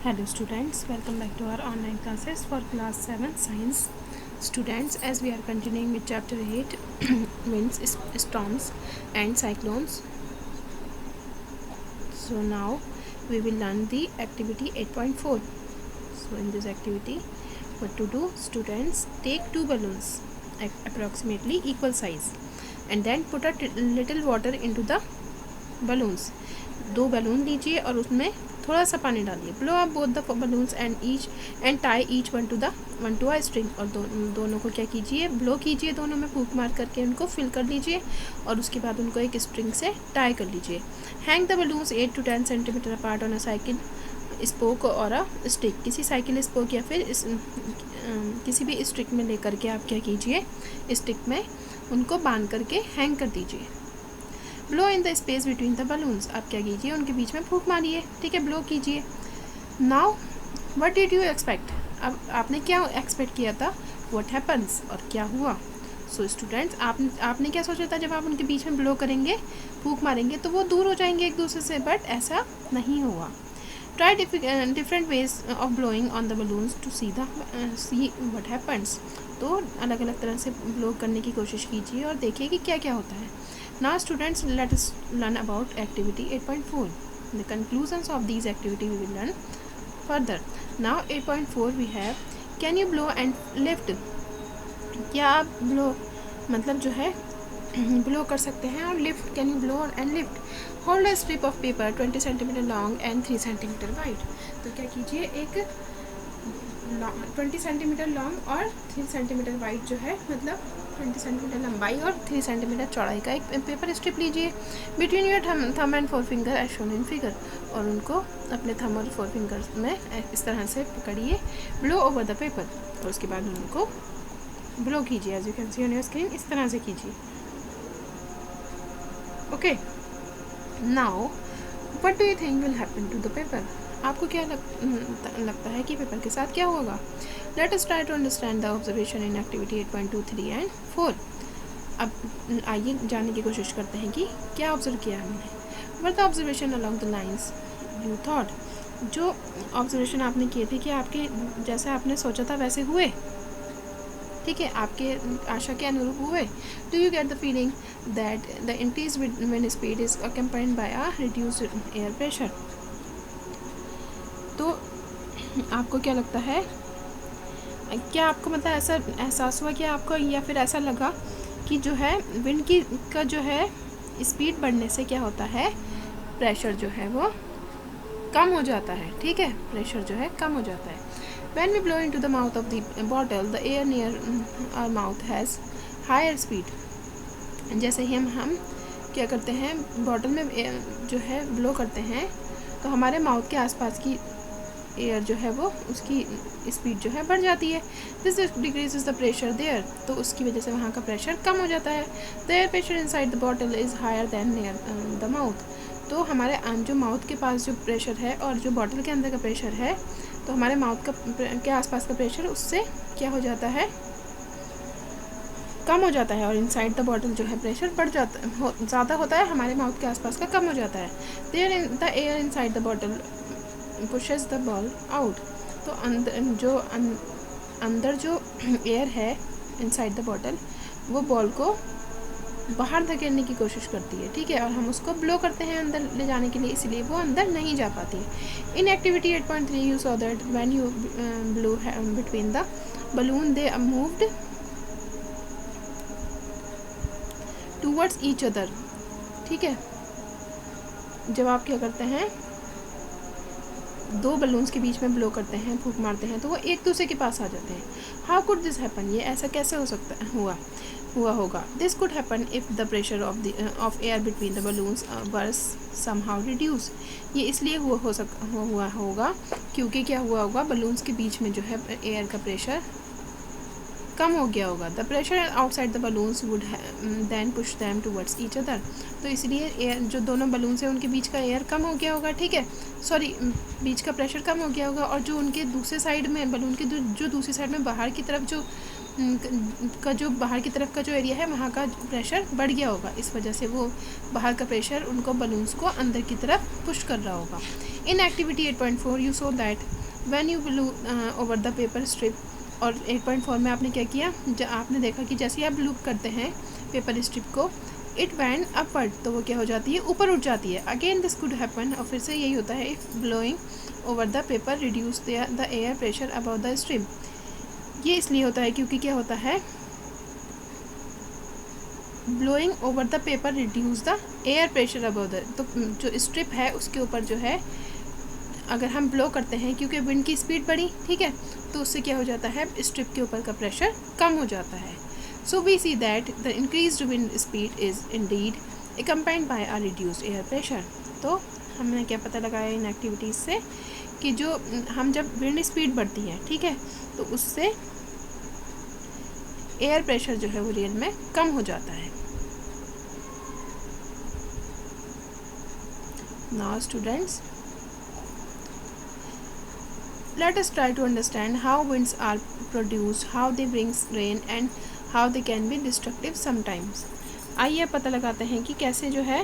Hello students, welcome back to our online classes for class 7 science. Students, as we are continuing with chapter 8 winds, storms and cyclones. So now we will learn the activity 8.4. So in this activity, what to do? Students, take two balloons approximately equal size and then put a little water into the balloons. दो balloon लीजिए और उसमें थोड़ा सा पानी डालिए. Blow up both the balloons and tie each one to a string. और दोनों को क्या कीजिए, ब्लो कीजिए, दोनों में फूंक मार करके उनको फिल कर लीजिए और उसके बाद उनको एक स्ट्रिंग से टाई कर लीजिए. Hang the balloons 8 to 10 centimetre apart on a cycle spoke और अ स्टिक. किसी साइकिल स्पोक या फिर किसी भी स्टिक में लेकर के आप क्या कीजिए, स्टिक में उनको बांध करके हैंग कर दीजिए. Blow in the space between the balloons. आप क्या कीजिए, उनके बीच में फूंक मारिए. ठीक है, ब्लो कीजिए. Now what did you expect. अब आपने क्या एक्सपेक्ट किया था, व्हाट हैपन्स, और क्या हुआ. सो स्टूडेंट्स, आपने क्या सोचा था, जब आप उनके बीच में ब्लो करेंगे, फूंक मारेंगे, तो वो दूर हो जाएंगे एक दूसरे से, बट ऐसा नहीं हुआ. Try different ways of blowing on the balloons to see what happens. तो अलग अलग तरह से ब्लो करने की कोशिश कीजिए और देखिए कि क्या क्या होता है. Now students, let us learn about activity 8.4. The conclusions of these activity we will learn further. Now 8.4 we have, can you blow and lift. क्या आप ब्लो मतलब जो है ब्लो कर सकते हैं, और lift, can you blow and lift. Hold a strip of paper 20 centimetre long and 3 centimetre wide. तो क्या कीजिए, एक 20 सेंटीमीटर लॉन्ग और 3 सेंटीमीटर वाइड जो है, मतलब 20 सेंटीमीटर लंबाई और 3 सेंटीमीटर चौड़ाई का एक पेपर स्ट्रिप लीजिए. Between your thumb and 4 finger as shown in figure. और उनको अपने थम और 4 फिंगर्स में इस तरह से पकड़िए. Blow over the paper. और उसके बाद उनको ब्लो कीजिए, as you can see on your screen, इस तरह से कीजिए. Okay, now what do you think will happen to the paper. आपको क्या लगता है कि पेपर के साथ क्या होगा. Let us try to understand the observation in activity 8.2, 3 and 4. अब आइए जानने की कोशिश करते हैं कि क्या ऑब्जर्व किया हमने. Were the observation along the lines you thought. जो ऑब्जर्वेशन आपने किए थे, कि आपके जैसा आपने सोचा था वैसे हुए. ठीक है, आपके आशा के अनुरूप हुए. Do you get the feeling that the increase wind speed is accompanied by a reduced air pressure. तो आपको क्या लगता है, क्या आपको मतलब ऐसा एहसास हुआ कि आपको, या फिर ऐसा लगा कि जो है विंड की का जो है स्पीड बढ़ने से क्या होता है, प्रेशर जो है वो कम हो जाता है. ठीक है, प्रेशर जो है कम हो जाता है. When we blow into the mouth of the bottle, the air near our mouth has higher speed. जैसे ही हम क्या करते हैं, बॉटल में जो है ब्लो करते हैं, तो हमारे माउथ के आसपास की एयर जो है वो, उसकी स्पीड जो है बढ़ जाती है. This decreases the pressure there. तो उसकी वजह से वहाँ का प्रेशर कम हो जाता है. The air pressure inside the bottle is higher than near the mouth. तो हमारे जो माउथ के पास जो प्रेशर है और जो बॉटल के अंदर का प्रेशर है, तो हमारे माउथ के आसपास का प्रेशर उससे क्या हो जाता है, कम हो जाता है. और इनसाइड द बॉटल जो है प्रेशर बढ़ जाता ज़्यादा होता है, हमारे माउथ के आसपास का कम हो जाता है. There the air inside the bottle pushes the ball out. तो अंदर जो एयर है इनसाइड द बॉटल, वो बॉल को बाहर धकेलने की कोशिश करती है. ठीक है, और हम उसको ब्लो करते हैं अंदर ले जाने के लिए, इसलिए वो अंदर नहीं जा पाती है. In activity 8.3 you saw that when you blow between the balloon they moved towards each other. ठीक है, जब आप क्या करते हैं, दो बलून्स के बीच में ब्लो करते हैं, फूंक मारते हैं, तो वो एक दूसरे के पास आ जाते हैं. How could this happen. ये ऐसा कैसे हो सकता हुआ होगा. This could happen if the pressure of air between the balloons were somehow reduce. ये इसलिए हुआ होगा क्योंकि क्या हुआ होगा, बलून्स के बीच में जो है एयर का प्रेशर कम हो गया होगा। The pressure outside the balloons would then push them towards each other. तो इसलिए एयर जो दोनों बलून्स हैं उनके बीच का एयर कम हो गया होगा, ठीक है, सॉरी बीच का प्रेशर कम हो गया होगा, और जो उनके दूसरे साइड में बलून के जो दूसरी साइड में बाहर की तरफ जो बाहर की तरफ का जो एरिया है वहाँ का प्रेशर बढ़ गया होगा। इस वजह से वो बाहर का प्रेशर उनको बलून्स को अंदर की तरफ पुश कर रहा होगा। In activity 8.4 you so that when you blue over the paper strip, और 8.4 में आपने क्या किया, आपने देखा कि जैसे आप ब्लू करते हैं पेपर स्ट्रिप को, इट वैन अपवर्ड, तो वो क्या हो जाती है, ऊपर उठ जाती है। अगेन दिस कुड हैपन, और फिर से यही होता है, if blowing over the paper reduce the air pressure above the strip. ये इसलिए होता है क्योंकि क्या होता है, blowing over the paper reduce the air pressure above the, तो जो स्ट्रिप है उसके ऊपर जो है अगर हम ब्लो करते हैं, क्योंकि विंड की स्पीड बढ़ी, ठीक है, तो उससे क्या हो जाता है, स्ट्रिप के ऊपर का प्रेशर कम हो जाता है। So we see that the increased wind speed is indeed accompanied by a reduced air pressure. तो हमने क्या पता लगाया इन एक्टिविटीज़ से कि जो हम जब विंड स्पीड बढ़ती है, ठीक है, तो उससे एयर प्रेशर जो है वो रियल में कम हो जाता है। Now students, let us try to understand how winds are produced, how they bring rain and how they can be destructive sometimes। आइए पता लगाते हैं कि कैसे जो है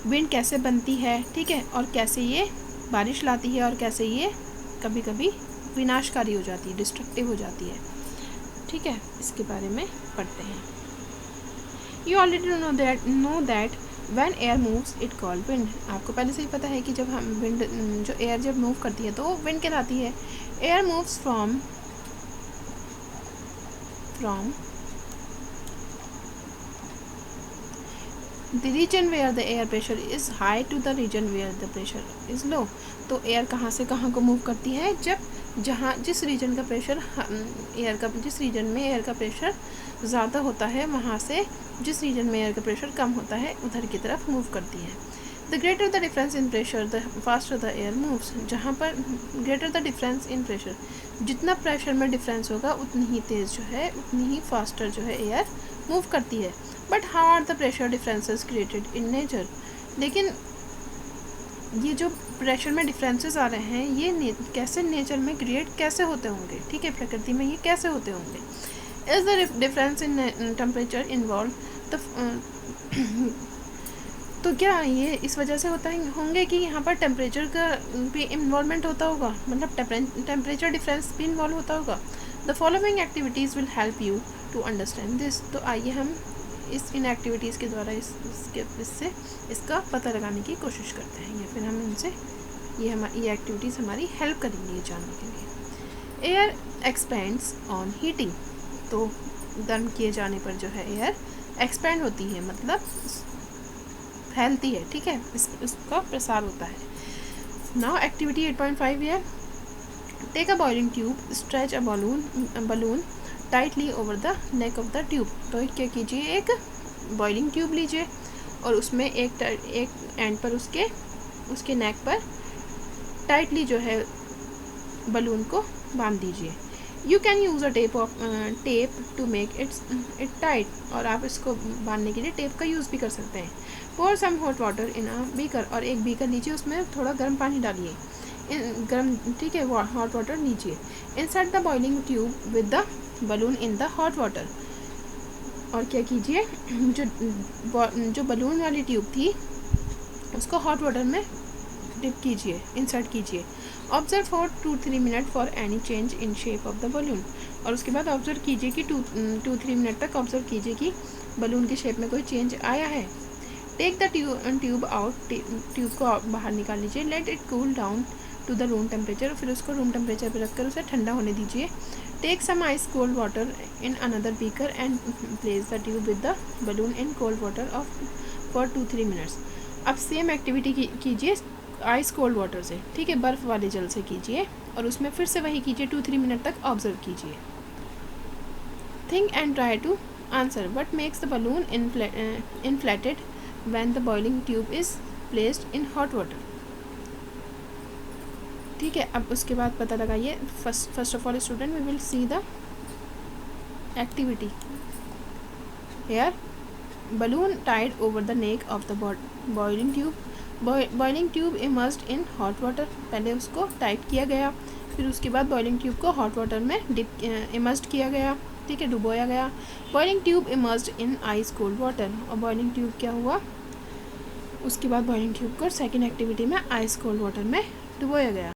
विंड कैसे बनती है, ठीक है, और कैसे ये बारिश लाती है, और कैसे ये कभी कभी विनाशकारी हो जाती है, डिस्ट्रक्टिव हो जाती है, ठीक है, इसके बारे में पढ़ते हैं। You already know that when air moves it called wind। आपको पहले से ही पता है कि जब हम विंड, जो एयर जब मूव करती है तो वो विंड कहलाती है। Air moves from the region where the air pressure is high to the region where the pressure is low. तो एयर कहाँ से कहाँ को मूव करती है, जिस रीजन का प्रेशर जिस रीजन में एयर का प्रेशर ज़्यादा होता है वहाँ से जिस रीजन में एयर का प्रेशर कम होता है उधर की तरफ मूव करती है। The greater the difference in pressure the faster the air moves. जहाँ पर greater the difference in pressure, जितना प्रेशर में डिफरेंस होगा उतनी ही तेज़ जो है, उतनी ही फास्टर जो है एयर मूव करती है। But how are the pressure differences created in nature. लेकिन ये जो प्रेशर में डिफरेंसेस आ रहे हैं ये कैसे नेचर में क्रिएट कैसे होते होंगे, ठीक है, प्रकृति में ये कैसे होते होंगे। Is the difference in temperature involve the, तो क्या ये इस वजह से होंगे कि यहाँ पर टेम्परेचर का भी इन्वॉल्वमेंट होता होगा, मतलब टेम्परेचर डिफरेंस भी इन्वॉल्व होता होगा। The following activities will help you to understand this. तो आइए हम इन एक्टिविटीज़ के द्वारा इससे इसका पता लगाने की कोशिश करते हैं, या फिर हम इनसे ये एक्टिविटीज़ हमारी हेल्प करेंगी ये जानने के लिए। Air expends on heating. तो गर्म किए जाने पर जो है एयर एक्सपेंड होती है, मतलब फैलती है, ठीक है, इसका प्रसार होता है। नाउ एक्टिविटी 8.5 है, take a boiling tube, stretch a balloon tightly over the neck of the tube. तो क्या कीजिए, एक बॉइलिंग ट्यूब लीजिए और उसमें एक एंड पर उसके नेक पर टाइटली जो है बलून को बांध दीजिए। You can use a tape to make it tight, और आप इसको बांधने के लिए टेप का यूज़ भी कर सकते हैं। Pour some hot water in a beaker, और एक बीकर लीजिए, उसमें थोड़ा गर्म पानी डालिए, गर्म, ठीक है, हॉट वाटर लीजिए। Insert the boiling tube with the balloon in the hot water, और क्या कीजिए, जो बलून वाली ट्यूब थी उसको हॉट वाटर में डिप कीजिए, इंसर्ट कीजिए। Observe for 2-3 minute for any change in shape of the balloon, और उसके बाद ऑब्जर्व कीजिए कि 2-3 मिनट तक ऑब्जर्व कीजिए कि बलून की शेप में कोई चेंज आया है। Take the tube out, tube को बाहर निकाल लीजिए। Let it cool down to the room temperature, फिर उसको रूम टेम्परेचर पर रखकर उसे ठंडा होने दीजिए। Take some ice cold water in another beaker and place the tube with the balloon in cold water for 2-3 minutes. अब सेम एक्टिविटी कीजिए आइस कोल्ड वाटर से, ठीक है, बर्फ़ वाले जल से कीजिए, और उसमें फिर से वही कीजिए, 2-3 मिनट तक ऑब्जर्व कीजिए। Think and try to answer what makes the balloon inflated when the boiling tube is placed in hot water. ठीक है, अब उसके बाद पता लगाइए। First of all student we will see the activity. Here, balloon tied over the neck of the boiling tube. Boiling tube immersed in hot water. पहले उसको tight किया गया, फिर उसके बाद बॉइलिंग ट्यूब को हॉट वाटर में इमर्स्ड किया गया, ठीक है, डुबोया गया. Boiling tube immersed in ice cold water. और बॉइलिंग ट्यूब क्या हुआ, उसके बाद बॉइलिंग ट्यूब को सेकेंड एक्टिविटी में आइस कोल्ड वाटर में डुबोया गया.